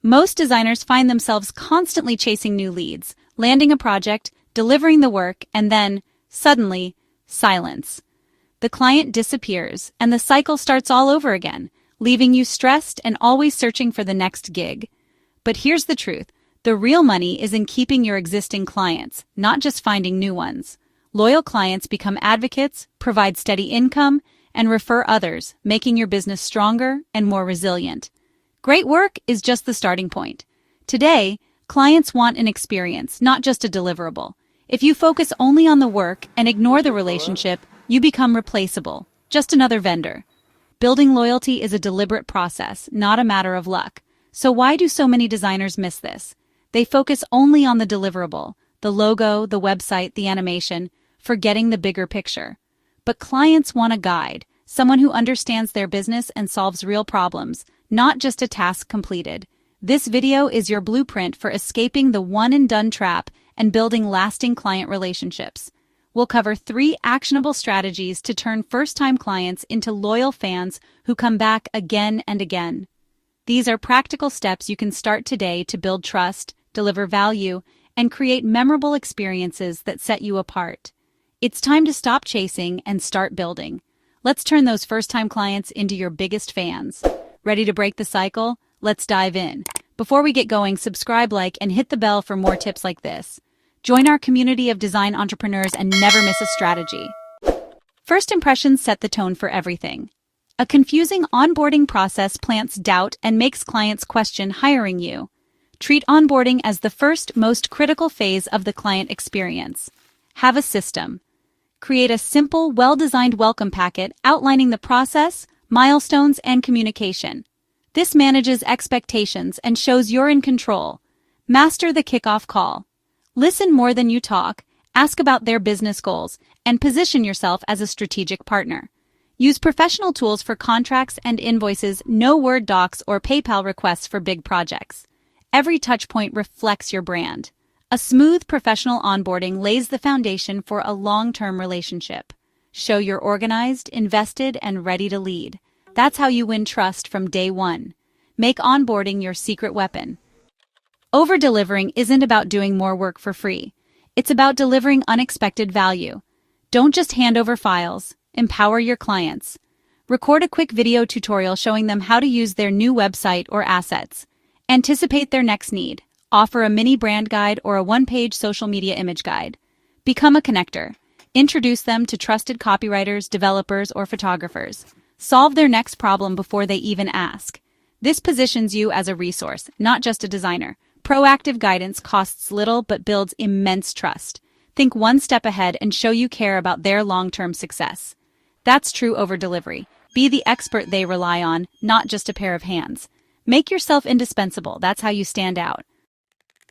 Most designers find themselves constantly chasing new leads, landing a project, delivering the work, and then, suddenly, silence. The client disappears, and the cycle starts all over again, leaving you stressed and always searching for the next gig. But here's the truth. The real money is in keeping your existing clients, not just finding new ones. Loyal clients become advocates, provide steady income, and refer others, making your business stronger and more resilient. Great work is just the starting point. Today, clients want an experience, not just a deliverable. If you focus only on the work and ignore the relationship, you become replaceable, just another vendor. Building loyalty is a deliberate process, not a matter of luck. So why do so many designers miss this? They focus only on the deliverable, the logo, the website, the animation, forgetting the bigger picture. But clients want a guide, someone who understands their business and solves real problems, not just a task completed. This video is your blueprint for escaping the one-and-done trap and building lasting client relationships. We'll cover 3 actionable strategies to turn first-time clients into loyal fans who come back again and again. These are practical steps you can start today to build trust, deliver value, and create memorable experiences that set you apart. It's time to stop chasing and start building. Let's turn those first-time clients into your biggest fans. Ready to break the cycle? Let's dive in. Before we get going, subscribe, like, and hit the bell for more tips like this. Join our community of design entrepreneurs and never miss a strategy. First impressions set the tone for everything. A confusing onboarding process plants doubt and makes clients question hiring you. Treat onboarding as the first, most critical phase of the client experience. Have a system. Create a simple, well-designed welcome packet outlining the process, milestones, and communication. This manages expectations and shows you're in control. Master the kickoff call. Listen more than you talk, ask about their business goals, and position yourself as a strategic partner. Use professional tools for contracts and invoices, no Word docs or PayPal requests for big projects. Every touchpoint reflects your brand. A smooth, professional onboarding lays the foundation for a long-term relationship. Show you're organized, invested, and ready to lead. That's how you win trust from day one. Make onboarding your secret weapon. Over-delivering isn't about doing more work for free. It's about delivering unexpected value. Don't just hand over files. Empower your clients. Record a quick video tutorial showing them how to use their new website or assets. Anticipate their next need. Offer a mini brand guide or a one-page social media image guide. Become a connector. Introduce them to trusted copywriters, developers, or photographers. Solve their next problem before they even ask. This positions you as a resource, not just a designer. Proactive guidance costs little but builds immense trust. Think one step ahead and show you care about their long-term success. That's true over-delivery. Be the expert they rely on, not just a pair of hands. Make yourself indispensable. That's how you stand out.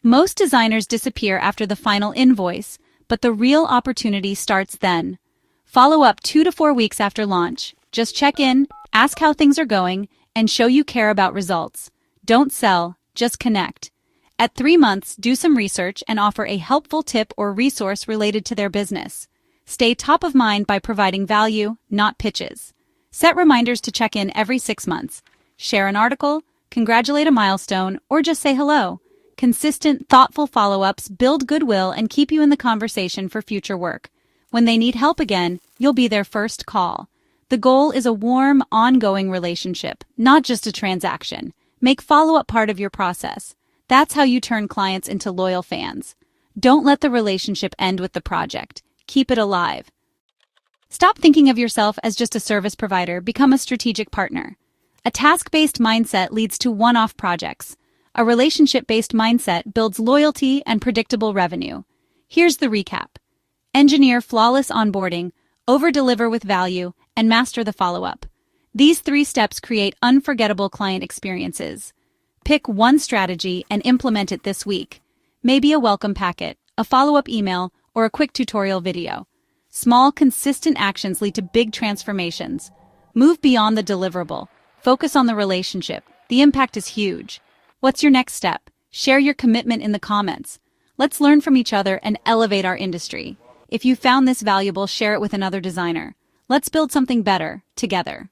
Most designers disappear after the final invoice, but the real opportunity starts then. Follow up 2 to 4 weeks after launch. Just check in, ask how things are going, and show you care about results. Don't sell, just connect. At 3 months, do some research and offer a helpful tip or resource related to their business. Stay top of mind by providing value, not pitches. Set reminders to check in every 6 months. Share an article, congratulate a milestone, or just say hello. Consistent, thoughtful follow-ups build goodwill and keep you in the conversation for future work. When they need help again, you'll be their first call. The goal is a warm, ongoing relationship, not just a transaction. Make follow-up part of your process. That's how you turn clients into loyal fans. Don't let the relationship end with the project. Keep it alive. Stop thinking of yourself as just a service provider. Become a strategic partner. A task-based mindset leads to one-off projects. A relationship-based mindset builds loyalty and predictable revenue. Here's the recap. Engineer flawless onboarding, over-deliver with value, and master the follow-up. These 3 steps create unforgettable client experiences. Pick one strategy and implement it this week. Maybe a welcome packet, a follow-up email, or a quick tutorial video. Small, consistent actions lead to big transformations. Move beyond the deliverable. Focus on the relationship. The impact is huge. What's your next step? Share your commitment in the comments. Let's learn from each other and elevate our industry. If you found this valuable, share it with another designer. Let's build something better, together.